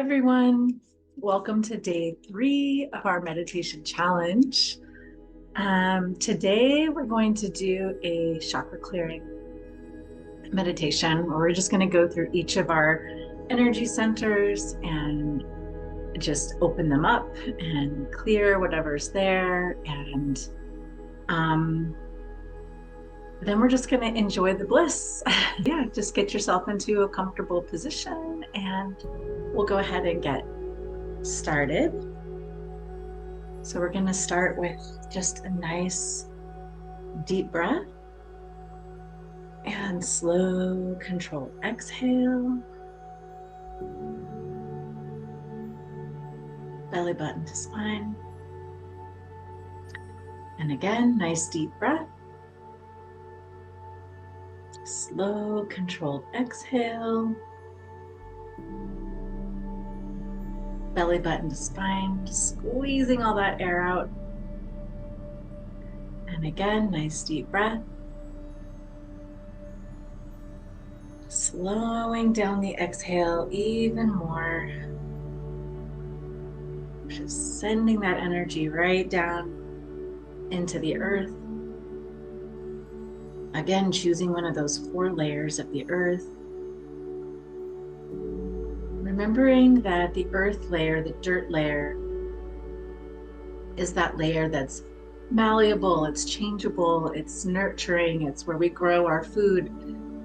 everyone. Welcome to day 3 of our meditation challenge. Today we're going to do a chakra clearing meditation where we're just going to go through each of our energy centers and just open them up and clear whatever's there. And then we're just going to enjoy the bliss. Yeah, just get yourself into a comfortable position and we'll go ahead and get started. So we're going to start with just a nice deep breath and slow controlled exhale. Belly button to spine. And again, nice deep breath. Slow controlled exhale. Belly button to spine, squeezing all that air out. And again, nice deep breath. Slowing down the exhale even more. Just sending that energy right down into the earth. Again, choosing one of those 4 layers of the earth. Remembering that the earth layer, the dirt layer, is that layer that's malleable, it's changeable, it's nurturing, it's where we grow our food.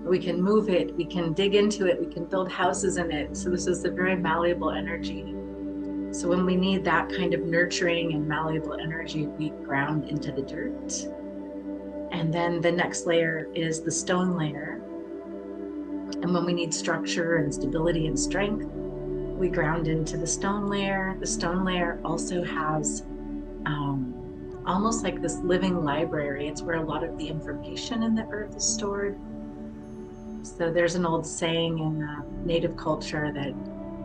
We can move it, we can dig into it, we can build houses in it. So this is a very malleable energy. So when we need that kind of nurturing and malleable energy, we ground into the dirt. And then the next layer is the stone layer. And when we need structure and stability and strength, we ground into the stone layer. The stone layer also has almost like this living library. It's where a lot of the information in the earth is stored. So there's an old saying in native culture that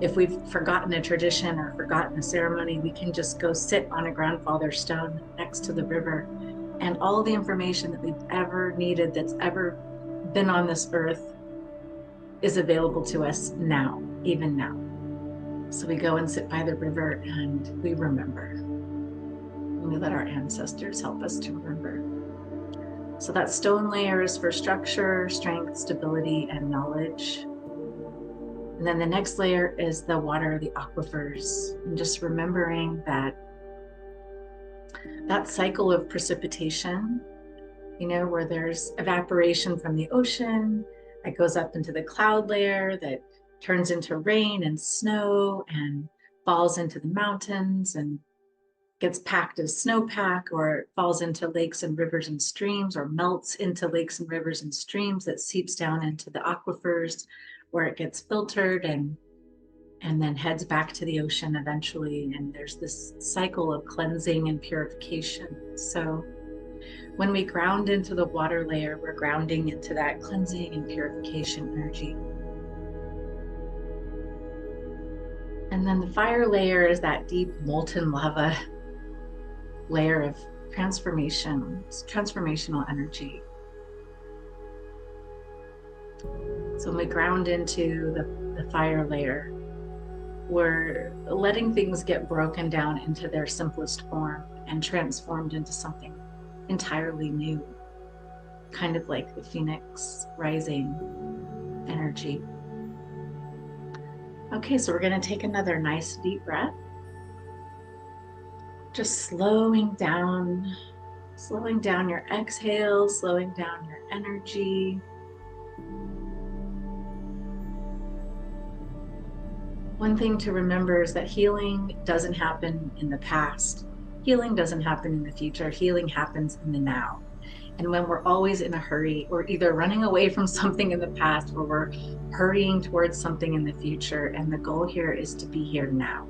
if we've forgotten a tradition or forgotten a ceremony, we can just go sit on a grandfather stone next to the river, and all the information that we've ever needed that's ever been on this earth is available to us now, even now. So we go and sit by the river and we remember. And we let our ancestors help us to remember. So that stone layer is for structure, strength, stability, and knowledge. And then the next layer is the water, the aquifers, and just remembering that cycle of precipitation, where there's evaporation from the ocean that goes up into the cloud layer that turns into rain and snow and falls into the mountains and gets packed as snowpack, or falls into lakes and rivers and streams, or melts into lakes and rivers and streams that seeps down into the aquifers where it gets filtered and then heads back to the ocean eventually. And there's this cycle of cleansing and purification. So when we ground into the water layer, we're grounding into that cleansing and purification energy. And then the fire layer is that deep molten lava layer of transformation. It's transformational energy. So when we ground into the fire layer, we're letting things get broken down into their simplest form and transformed into something entirely new, kind of like the phoenix rising energy. Okay, so we're going to take another nice deep breath. Just slowing down your exhale, slowing down your energy. One thing to remember is that healing doesn't happen in the past. Healing doesn't happen in the future. Healing happens in the now. And when we're always in a hurry, we're either running away from something in the past or we're hurrying towards something in the future. And the goal here is to be here now.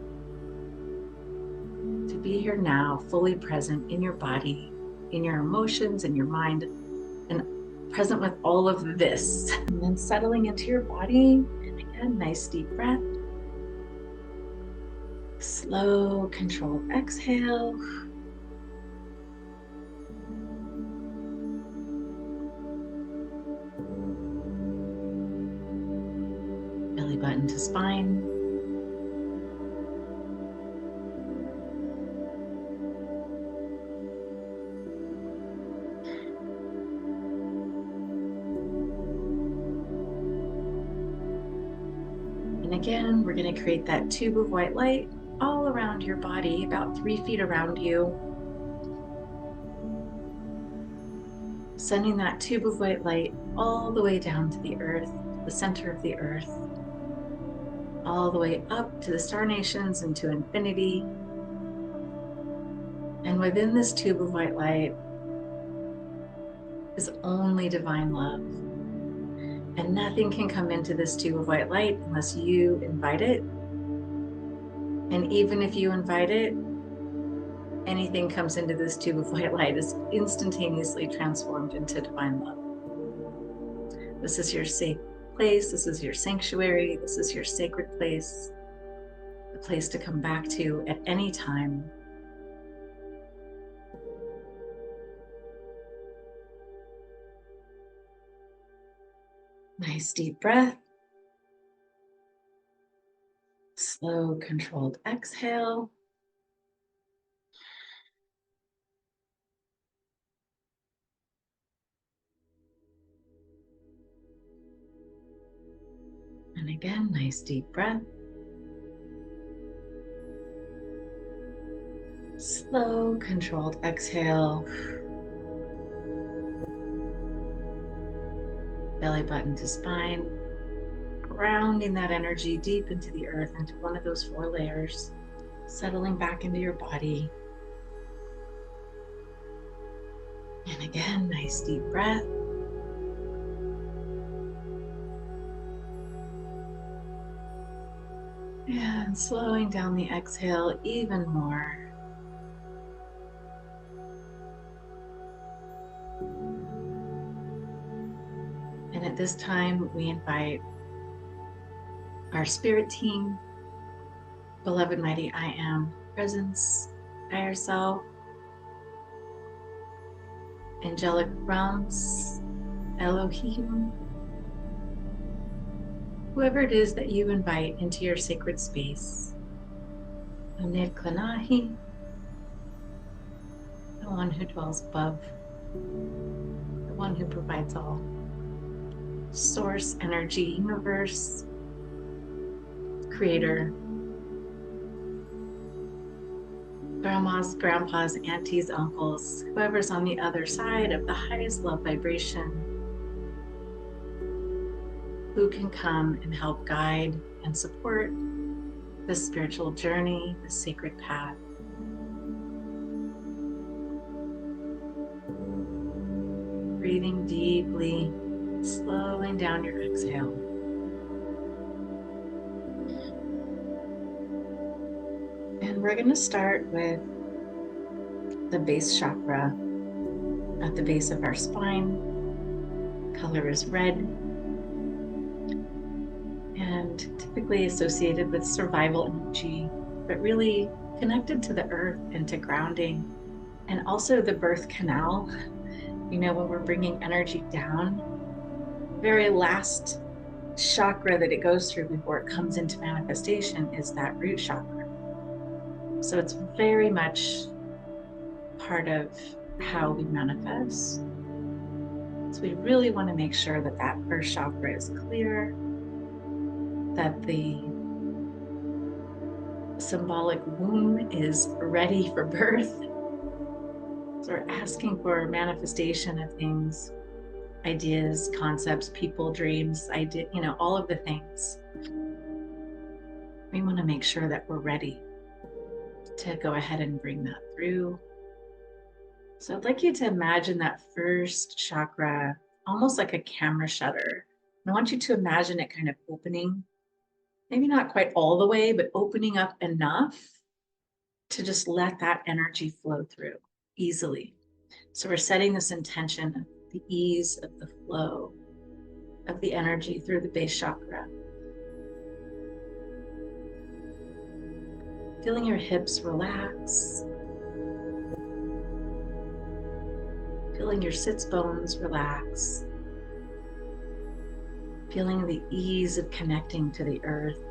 To be here now, fully present in your body, in your emotions, in your mind, and present with all of this. And then settling into your body. And again, nice deep breath. Slow, controlled exhale. Belly button to spine. again, we're going to create that tube of white light all around your body, about 3 feet around you. Sending that tube of white light all the way down to the earth, the center of the earth, all the way up to the star nations and to infinity. And within this tube of white light is only divine love. And nothing can come into this tube of white light unless you invite it. And even if you invite it, anything comes into this tube of white light is instantaneously transformed into divine love. This is your safe place. This is your sanctuary. This is your sacred place, a place to come back to at any time. Nice deep breath. Slow, controlled exhale. And again, nice deep breath. Slow, controlled exhale. Belly button to spine. Grounding that energy deep into the earth, into one of those 4 layers. Settling back into your body. And again, nice deep breath. And slowing down the exhale even more. And at this time, we invite our spirit team, beloved mighty I Am, presence, higher self, angelic realms, Elohim, whoever it is that you invite into your sacred space. Onid Klanahi, the one who dwells above, the one who provides all. Source, energy, universe, creator, grandmas, grandpas, aunties, uncles, whoever's on the other side of the highest love vibration, who can come and help guide and support this spiritual journey, this sacred path. Breathing deeply, slowing down your exhale. And we're going to start with the base chakra at the base of our spine. Color is red and typically associated with survival energy, but really connected to the earth and to grounding, and also the birth canal. You know, when we're bringing energy down, very last chakra that it goes through before it comes into manifestation is that root chakra. So it's very much part of how we manifest. So we really want to make sure that that first chakra is clear, that the symbolic womb is ready for birth. So we're asking for manifestation of things, ideas, concepts, people, dreams, all of the things. We want to make sure that we're ready to go ahead and bring that through. So I'd like you to imagine that first chakra almost like a camera shutter. I want you to imagine it kind of opening, maybe not quite all the way, but opening up enough to just let that energy flow through easily. So we're setting this intention of the ease of the flow of the energy through the base chakra. Feeling your hips relax. Feeling your sits bones relax. Feeling the ease of connecting to the earth.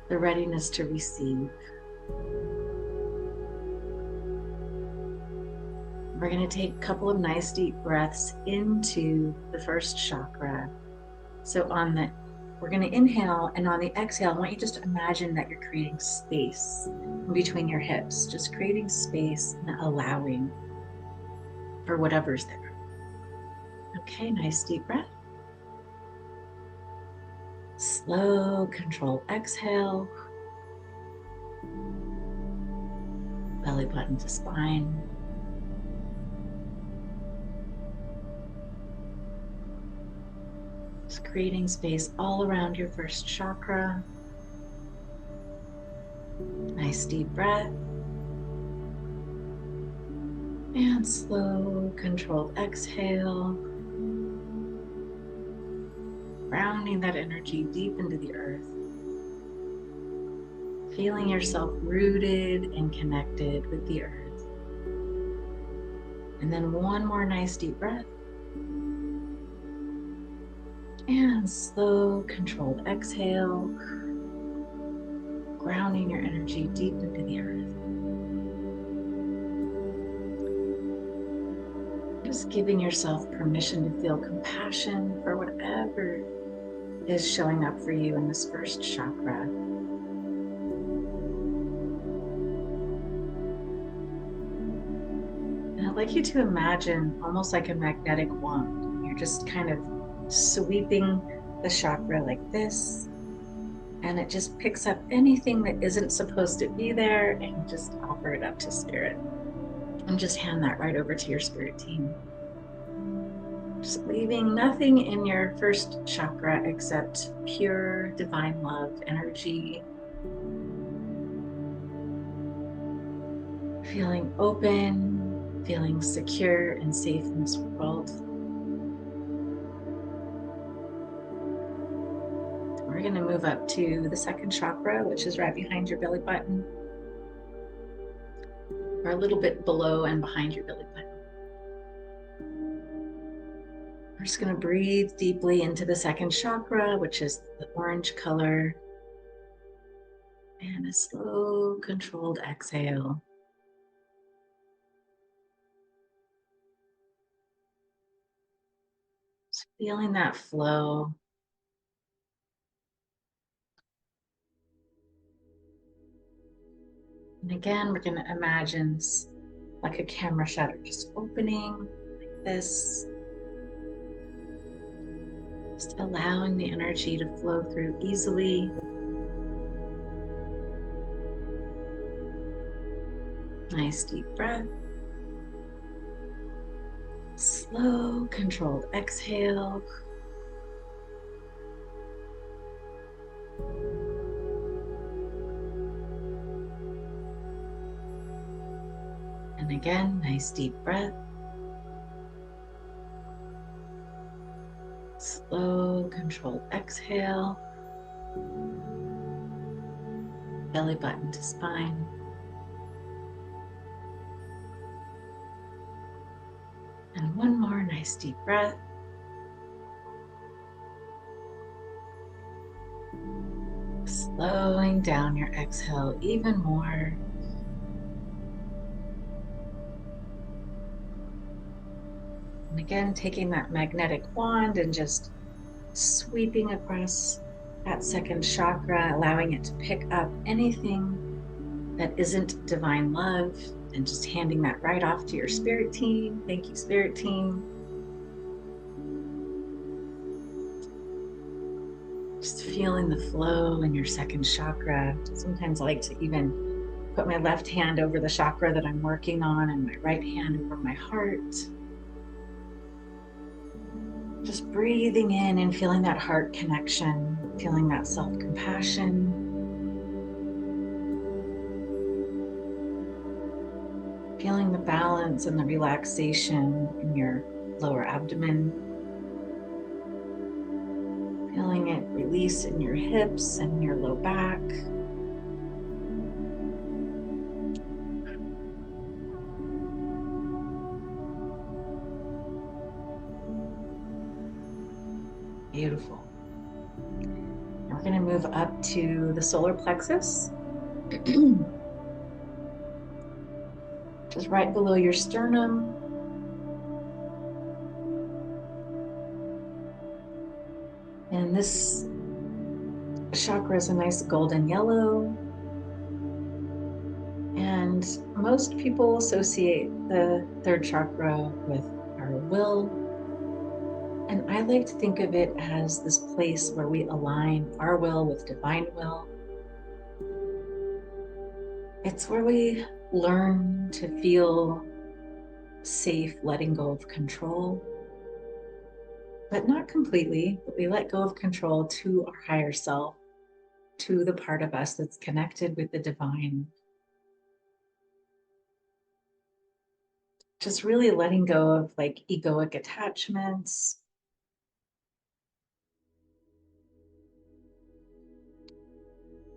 The readiness to receive. We're going to take a couple of nice deep breaths into the first chakra, So we're going to inhale, and on the exhale, I want you just to imagine that you're creating space in between your hips, just creating space and allowing for whatever's there. Okay, nice deep breath. Slow, controlled exhale. Belly button to spine. Just creating space all around your first chakra. Nice deep breath. And slow, controlled exhale. Grounding that energy deep into the earth. Feeling yourself rooted and connected with the earth. And then one more nice deep breath. And slow, controlled exhale. Grounding your energy deep into the earth. Just giving yourself permission to feel compassion for whatever is showing up for you in this first chakra. And I'd like you to imagine almost like a magnetic wand. You're just kind of sweeping the chakra like this, and it just picks up anything that isn't supposed to be there and just offer it up to spirit. And just hand that right over to your spirit team. Just leaving nothing in your first chakra except pure divine love energy. Feeling open, feeling secure and safe in this world. We're going to move up to the second chakra, which is right behind your belly button, or a little bit below and behind your belly button. We're just going to breathe deeply into the second chakra, which is the orange color, and a slow, controlled exhale. Just feeling that flow. And again, we're going to imagine like a camera shutter just opening like this. Just allowing the energy to flow through easily. Nice deep breath. Slow, controlled exhale. And again, nice deep breath. Slow, controlled exhale. Belly button to spine. And one more nice deep breath. Slowing down your exhale even more. And again, taking that magnetic wand and just sweeping across that second chakra, allowing it to pick up anything that isn't divine love, and just handing that right off to your spirit team. Thank you, spirit team. Just feeling the flow in your second chakra. Sometimes I like to even put my left hand over the chakra that I'm working on and my right hand over my heart. Just breathing in and feeling that heart connection, feeling that self-compassion. Feeling the balance and the relaxation in your lower abdomen. Feeling it release in your hips and your low back. Beautiful. We're going to move up to the solar plexus. Just right below your sternum. And this chakra is a nice golden yellow. And most people associate the third chakra with our will. And I like to think of it as this place where we align our will with divine will. It's where we learn to feel safe letting go of control, but not completely, but we let go of control to our higher self, to the part of us that's connected with the divine. Just really letting go of like egoic attachments,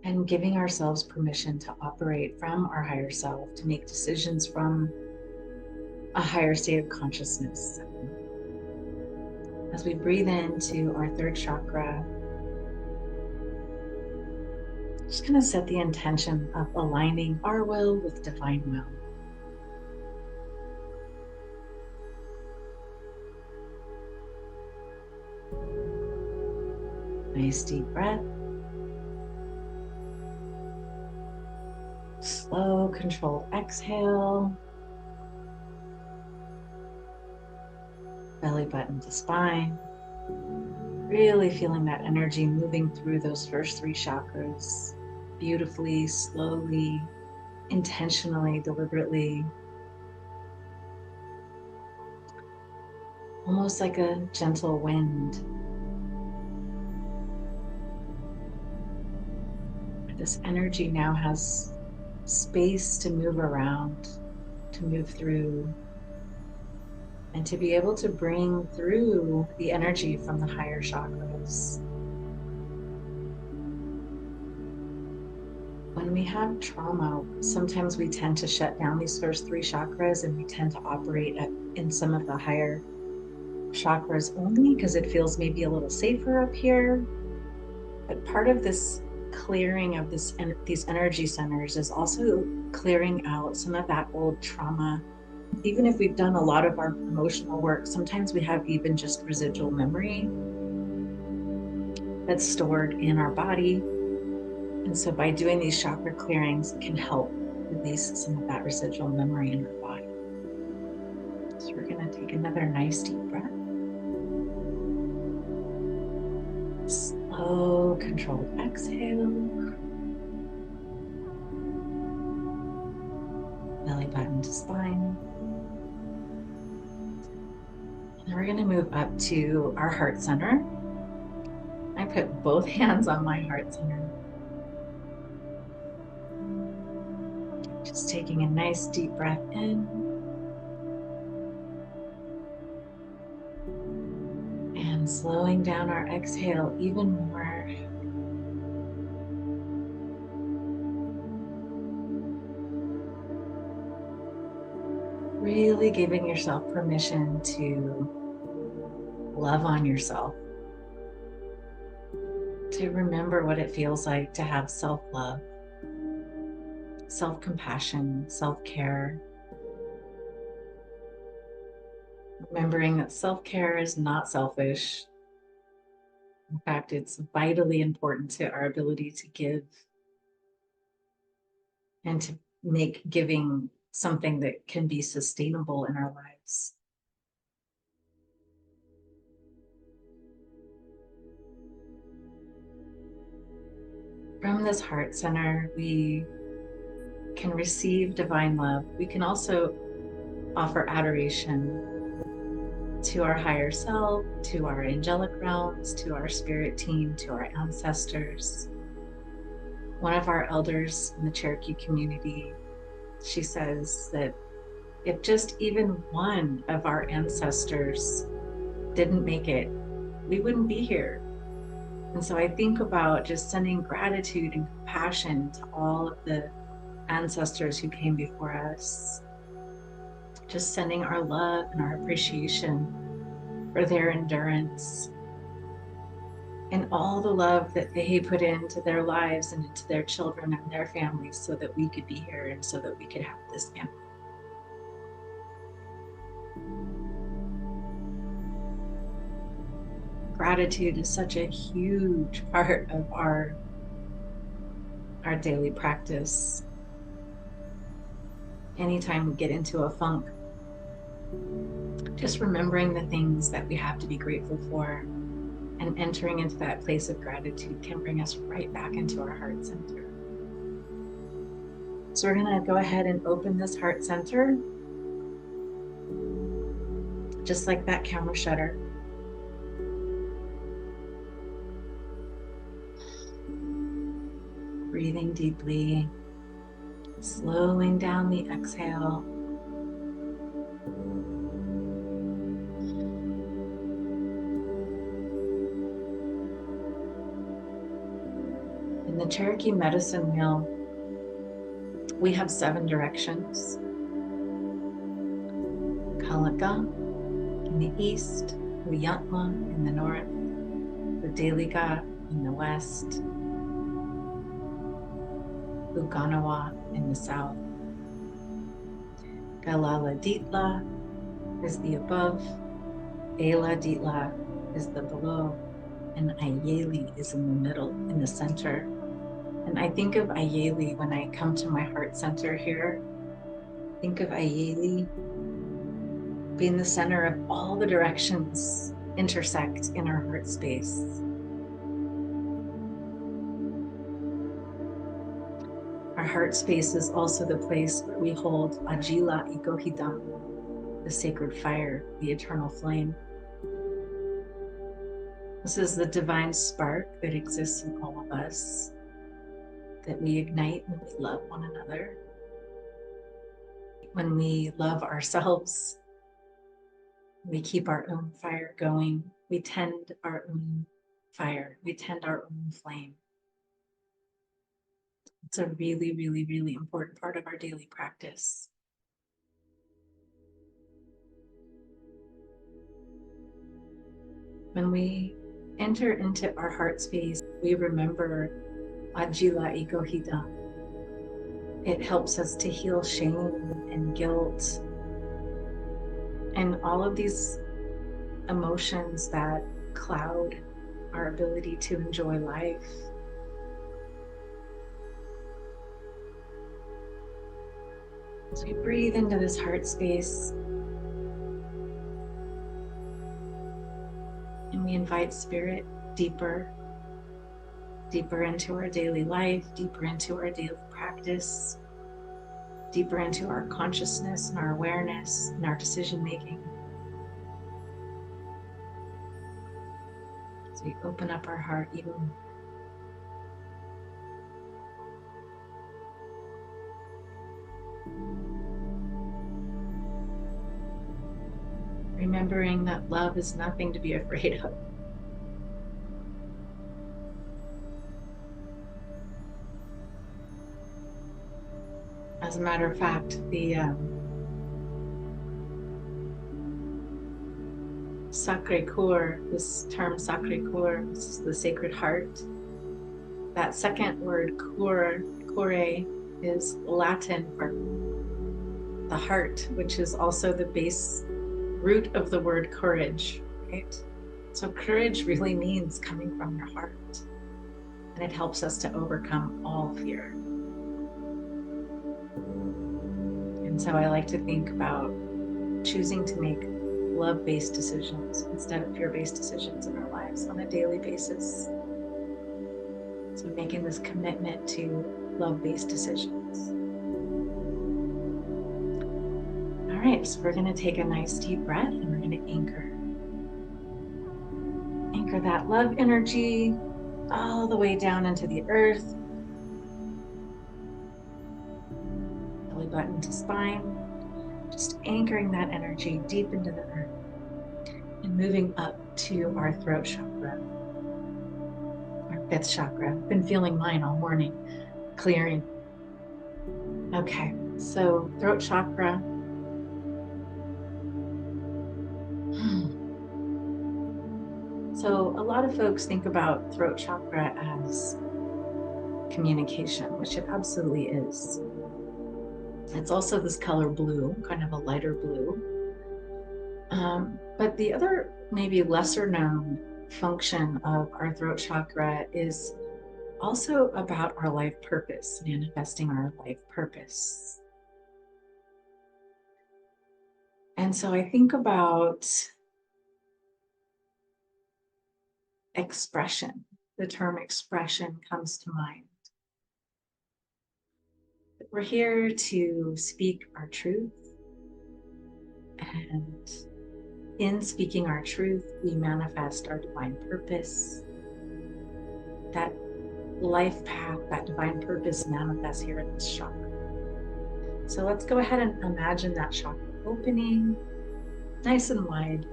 and giving ourselves permission to operate from our higher self, to make decisions from a higher state of consciousness. As we breathe into our third chakra, just going to set the intention of aligning our will with divine will. Nice deep breath. Slow, controlled exhale. Belly button to spine. Really feeling that energy moving through those first three chakras beautifully, slowly, intentionally, deliberately. Almost like a gentle wind. This energy now has space to move around, to move through, and to be able to bring through the energy from the higher chakras. When we have trauma, sometimes we tend to shut down these first three chakras and we tend to operate in some of the higher chakras only because it feels maybe a little safer up here. But part of this clearing of these energy centers is also clearing out some of that old trauma. Even if we've done a lot of our emotional work, sometimes we have even just residual memory that's stored in our body. And so by doing these chakra clearings, it can help release some of that residual memory in our body. So we're going to take another nice deep breath. Slow, controlled exhale. Belly button to spine. And we're going to move up to our heart center. I put both hands on my heart center. Just taking a nice deep breath in. And slowing down our exhale even more. Really giving yourself permission to love on yourself. To remember what it feels like to have self-love, self-compassion, self-care. Remembering that self-care is not selfish. In fact, it's vitally important to our ability to give and to make giving something that can be sustainable in our lives. From this heart center, we can receive divine love. We can also offer adoration to our higher self, to our angelic realms, to our spirit team, to our ancestors. One of our elders in the Cherokee community, she says that if just even one of our ancestors didn't make it, we wouldn't be here. And so I think about just sending gratitude and compassion to all of the ancestors who came before us. Just sending our love and our appreciation for their endurance and all the love that they put into their lives and into their children and their families so that we could be here and so that we could have this family. Gratitude is such a huge part of our daily practice. Anytime we get into a funk, just remembering the things that we have to be grateful for and entering into that place of gratitude can bring us right back into our heart center. So we're going to go ahead and open this heart center, just like that camera shutter. Breathing deeply, slowing down the exhale. In the Cherokee medicine wheel, we have 7 directions. Kalaka in the east, Uyantla in the north, Udeliga in the west, Uganawa in the south. Galala Ditla is the above, Ela Ditla is the below, and Ayeli is in the middle, in the center. And I think of Ayeli when I come to my heart center here. Think of Ayeli being the center of all the directions intersect in our heart space. Our heart space is also the place where we hold Ajila Ikohidam, the sacred fire, the eternal flame. This is the divine spark that exists in all of us, that we ignite when we love one another, when we love ourselves, we keep our own fire going, we tend our own fire, we tend our own flame. It's a really, really, really important part of our daily practice. When we enter into our heart space, we remember Ajila Ikohida. It helps us to heal shame and guilt and all of these emotions that cloud our ability to enjoy life. As we breathe into this heart space, and we invite spirit deeper, deeper into our daily life, deeper into our daily practice, deeper into our consciousness and our awareness and our decision making. As we open up our heart even more. Remembering that love is nothing to be afraid of. As a matter of fact, the Sacral, this term Sacral, this is the sacred heart. That second word, core, is Latin for the heart, which is also the base root of the word courage, right? So courage really means coming from your heart, and it helps us to overcome all fear. And so I like to think about choosing to make love-based decisions instead of fear-based decisions in our lives on a daily basis. So making this commitment to love-based decisions. All right, so we're going to take a nice deep breath and we're going to anchor. Anchor that love energy all the way down into the earth. Belly button to spine. Just anchoring that energy deep into the earth and moving up to our throat chakra, our 5th chakra. I've been feeling mine all morning, clearing. Okay, so throat chakra. So a lot of folks think about throat chakra as communication, which it absolutely is. It's also this color blue, kind of a lighter blue. But the other maybe lesser known function of our throat chakra is also about our life purpose, manifesting our life purpose. And so I think about expression. The term expression comes to mind. We're here to speak our truth, and in speaking our truth, we manifest our divine purpose. That life path, that divine purpose manifests here in this chakra. So let's go ahead and imagine that chakra opening nice and wide.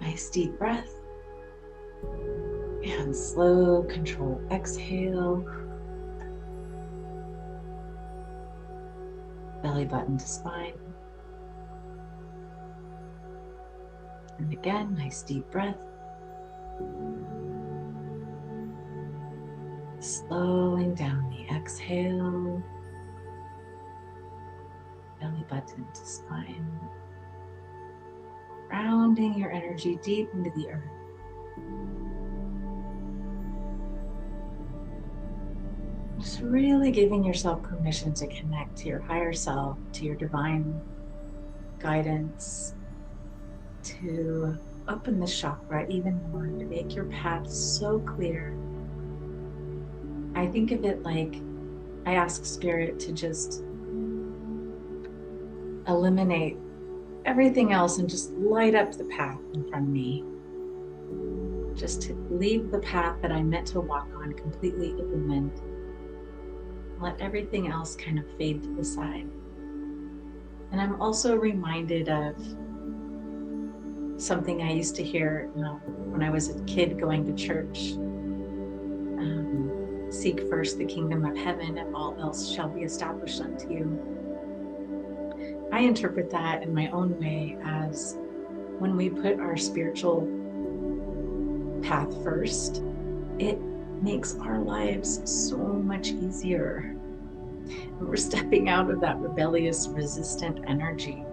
Nice deep breath. And slow, controlled exhale. Belly button to spine. And again, nice deep breath. Slowing down the exhale. Belly button to spine. Grounding your energy deep into the earth. Just really giving yourself permission to connect to your higher self, to your divine guidance, to open the chakra even more, to make your path so clear. I think of it like I ask Spirit to just eliminate everything else and just light up the path in front of me. Just to leave the path that I'm meant to walk on completely illumined. Let everything else kind of fade to the side. And I'm also reminded of something I used to hear when I was a kid going to church. Seek first the kingdom of heaven, and all else shall be established unto you. I interpret that in my own way as when we put our spiritual path first, it makes our lives so much easier. We're stepping out of that rebellious, resistant energy.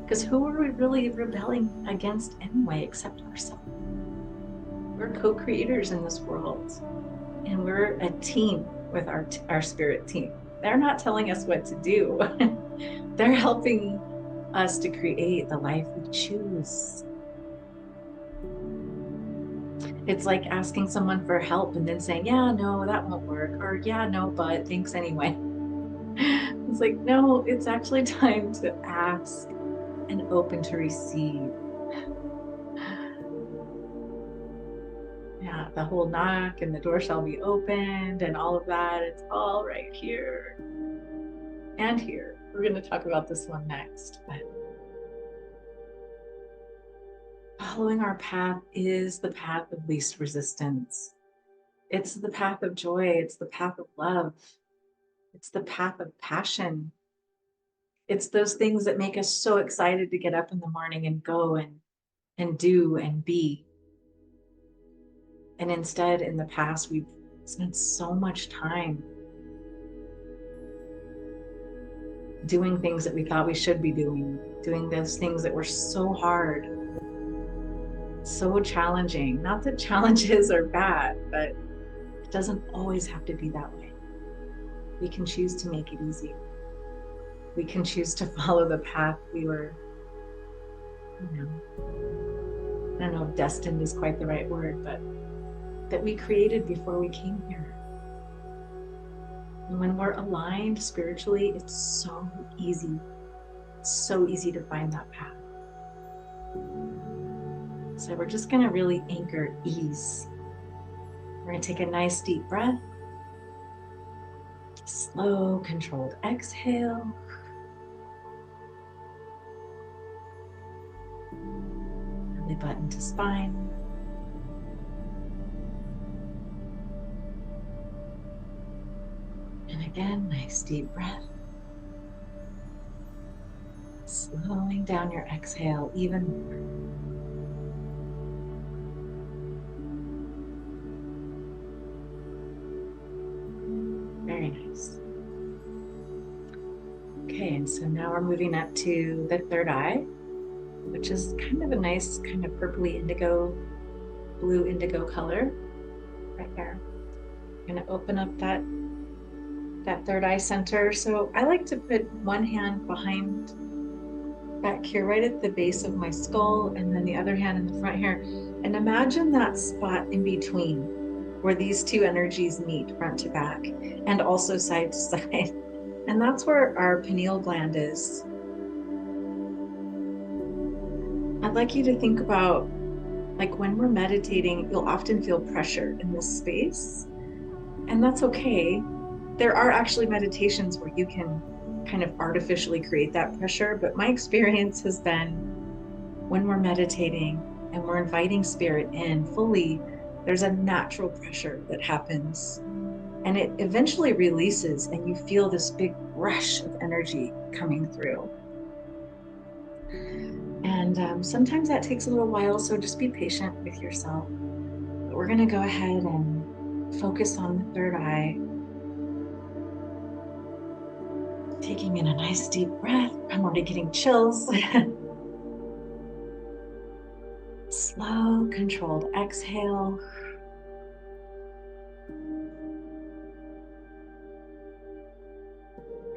Because who are we really rebelling against anyway, except ourselves? We're co-creators in this world, and we're a team with our spirit team. They're not telling us what to do. They're helping us to create the life we choose. It's like asking someone for help and then saying, yeah, no, that won't work. Or yeah, no, but thanks anyway. It's like, no, it's actually time to ask and open to receive. Yeah, the whole knock and the door shall be opened and all of that. It's all right here and here. We're going to talk about this one next. But following our path is the path of least resistance. It's the path of joy. It's the path of love. It's the path of passion. It's those things that make us so excited to get up in the morning and go and do and be. And instead, in the past, we've spent so much time doing things that we thought we should be doing those things that were so hard, so challenging. Not that challenges are bad, but it doesn't always have to be that way. We can choose to make it easy. We can choose to follow the path we were, I don't know if destined is quite the right word, but that we created before we came here. And when we're aligned spiritually, it's so easy. It's so easy to find that path. So we're just going to really anchor ease. We're going to take a nice deep breath. Slow, controlled exhale. Belly button to spine. And again, nice deep breath. Slowing down your exhale even more. Very nice. Okay, and so now we're moving up to the third eye. which is kind of a nice kind of purpley indigo, blue indigo color right there. I'm going to open up that third eye center. So I like to put one hand behind back here, right at the base of my skull, and then the other hand in the front here. And imagine that spot in between where these two energies meet front to back and also side to side. And that's where our pineal gland is. I'd like you to think about, like, when we're meditating, you'll often feel pressure in this space, and that's okay. There are actually meditations where you can kind of artificially create that pressure, but my experience has been when we're meditating and we're inviting spirit in fully, there's a natural pressure that happens, and it eventually releases, and you feel this big rush of energy coming through. And sometimes that takes a little while, so just be patient with yourself. But we're going to go ahead and focus on the third eye. Taking in a nice deep breath. I'm already getting chills. Slow, controlled exhale.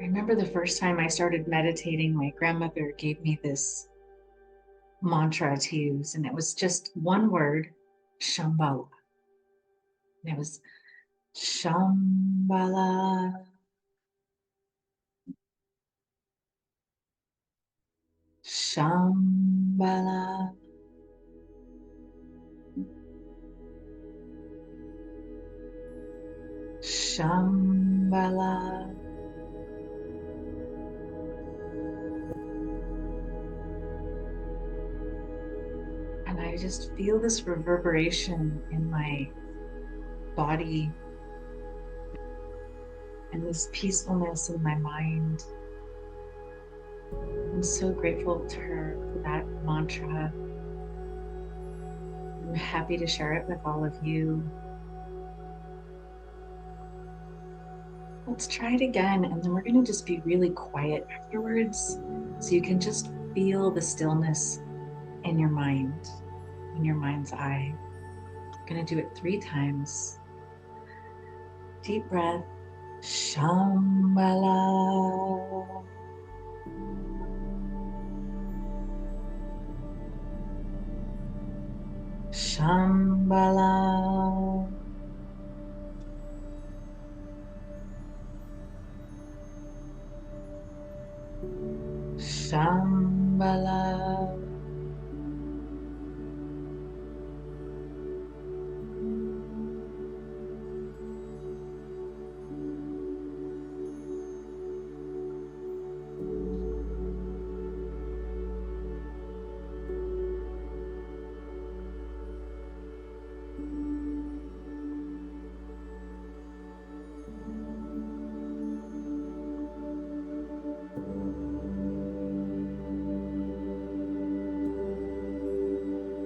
I remember the first time I started meditating, my grandmother gave me this mantra to use, and it was just one word, Shambhala. And it was Shambhala. Shambhala. Shambhala. And I just feel this reverberation in my body and this peacefulness in my mind. I'm so grateful to her for that mantra. I'm happy to share it with all of you. Let's try it again, and then we're going to just be really quiet afterwards, so you can just feel the stillness in your mind, in your mind's eye. I'm going to do it 3 times. Deep breath. Shambhala. Shambhala. Shambhala.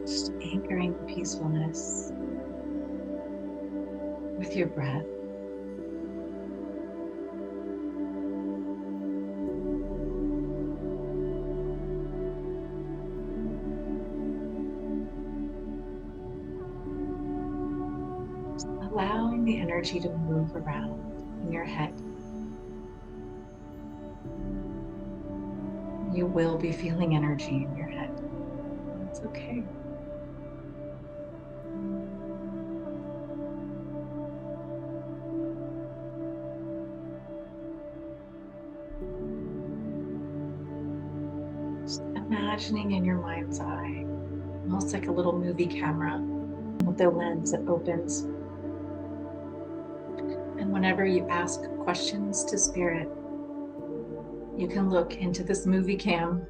Just anchoring the peacefulness with your breath. Just allowing the energy to move around in your head. You will be feeling energy in your head. It's okay. Just imagining in your mind's eye, almost like a little movie camera with the lens that opens. And whenever you ask questions to spirit, you can look into this movie cam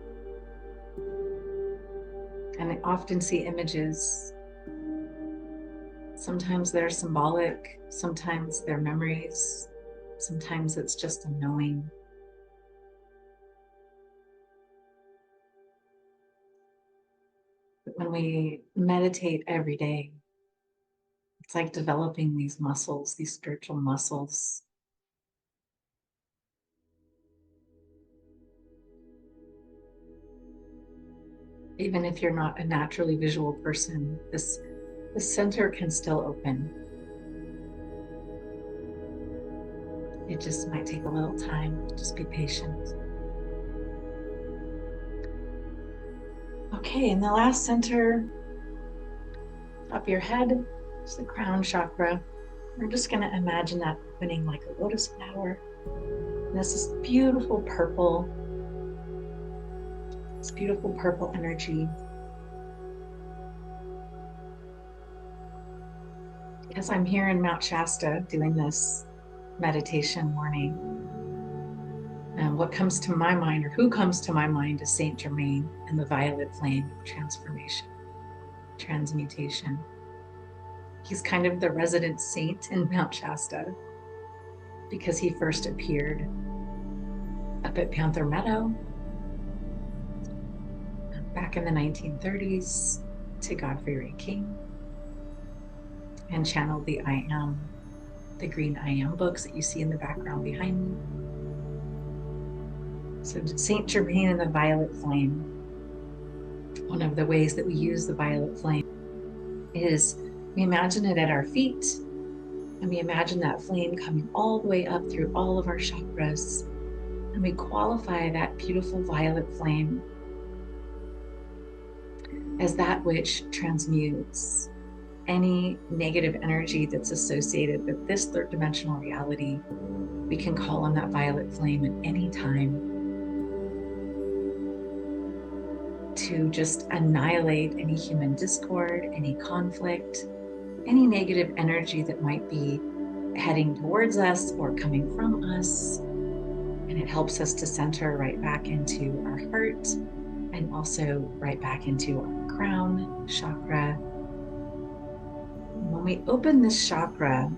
and I often see images. Sometimes they're symbolic, sometimes they're memories, sometimes it's just a knowing. But when we meditate every day, it's like developing these muscles, these spiritual muscles. Even if you're not a naturally visual person, the center can still open. It just might take a little time. Just be patient. Okay, and the last center, top of your head, is the crown chakra. We're just going to imagine that opening like a lotus flower. And this is beautiful purple. This beautiful purple energy. Because I'm here in Mount Shasta doing this meditation morning, and what comes to my mind, or who comes to my mind, is Saint Germain and the violet flame of transformation, transmutation. He's kind of the resident saint in Mount Shasta because he first appeared up at Panther Meadow back in the 1930s to Godfrey Ray King, and channeled the I Am, the green I Am books that you see in the background behind me. So Saint Germain and the violet flame, one of the ways that we use the violet flame is we imagine it at our feet, and we imagine that flame coming all the way up through all of our chakras, and we qualify that beautiful violet flame as that which transmutes any negative energy that's associated with this third dimensional reality. We can call on that violet flame at any time to just annihilate any human discord, any conflict, any negative energy that might be heading towards us or coming from us. And it helps us to center right back into our heart, and also right back into our crown chakra. When we open this chakra,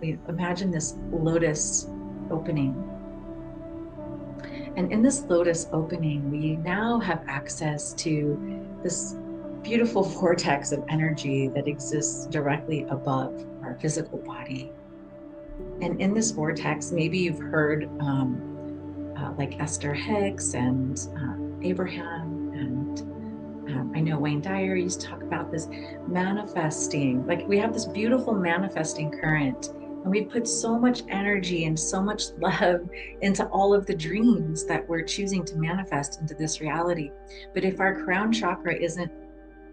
we imagine this lotus opening. And in this lotus opening, we now have access to this beautiful vortex of energy that exists directly above our physical body. And in this vortex, maybe you've heard like Esther Hicks and Abraham, and I know Wayne Dyer used to talk about this manifesting. Like, we have this beautiful manifesting current, and we put so much energy and so much love into all of the dreams that we're choosing to manifest into this reality. But if our crown chakra isn't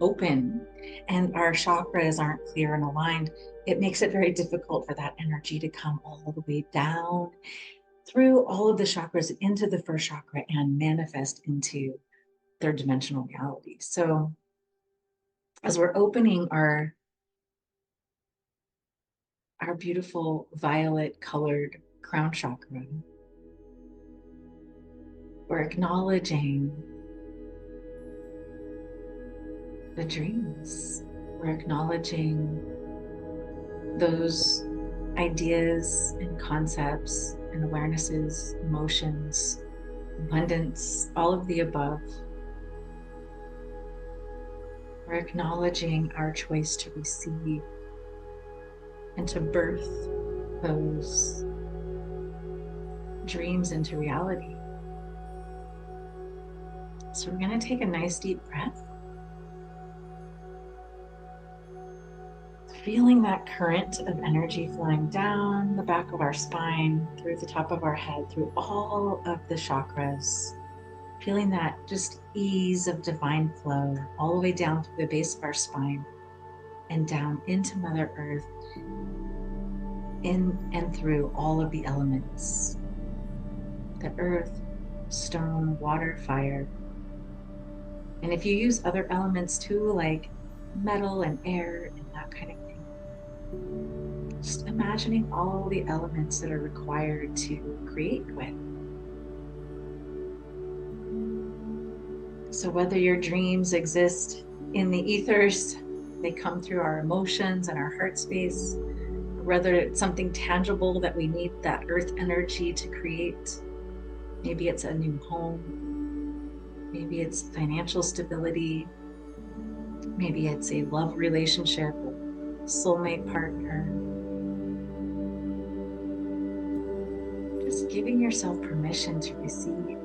open and our chakras aren't clear and aligned, it makes it very difficult for that energy to come all the way down through all of the chakras into the first chakra and manifest into third dimensional reality. So as we're opening our beautiful violet colored crown chakra, we're acknowledging the dreams. We're acknowledging those ideas and concepts and awarenesses, emotions, abundance, all of the above. We're acknowledging our choice to receive and to birth those dreams into reality. So we're going to take a nice deep breath, feeling that current of energy flowing down the back of our spine, through the top of our head, through all of the chakras, feeling that just ease of divine flow all the way down through the base of our spine and down into Mother Earth, in and through all of the elements, the earth, stone, water, fire. And if you use other elements too, like metal and air and that kind of thing, just imagining all the elements that are required to create with. So whether your dreams exist in the ethers, they come through our emotions and our heart space, or whether it's something tangible that we need that earth energy to create. Maybe it's a new home, maybe it's financial stability, maybe it's a love relationship, a soulmate partner. Just giving yourself permission to receive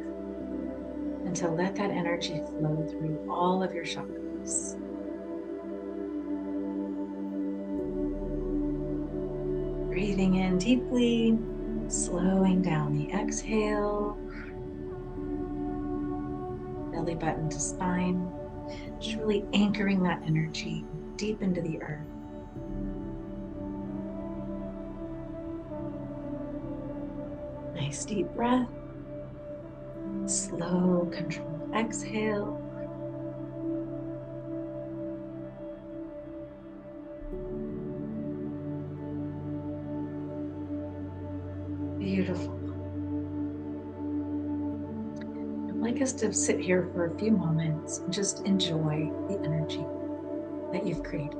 and to let that energy flow through all of your chakras. Breathing in deeply, slowing down the exhale, belly button to spine, just really anchoring that energy deep into the earth. Nice deep breath, slow, controlled exhale. Beautiful. I'd like us to sit here for a few moments and just enjoy the energy that you've created.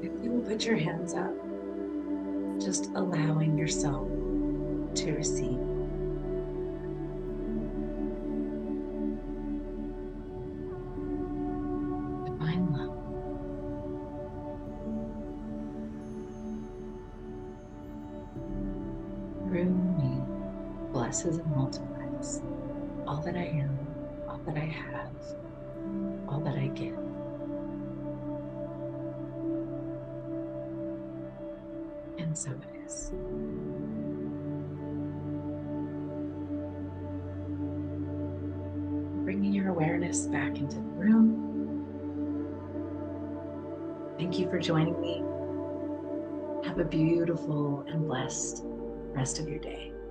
If you will put your hands up, just allowing yourself to receive. Divine love. Through me, blesses and multiplies all that I am, all that I have, all that I give. And so it is. Bringing your awareness back into the room. Thank you for joining me. Have a beautiful and blessed rest of your day.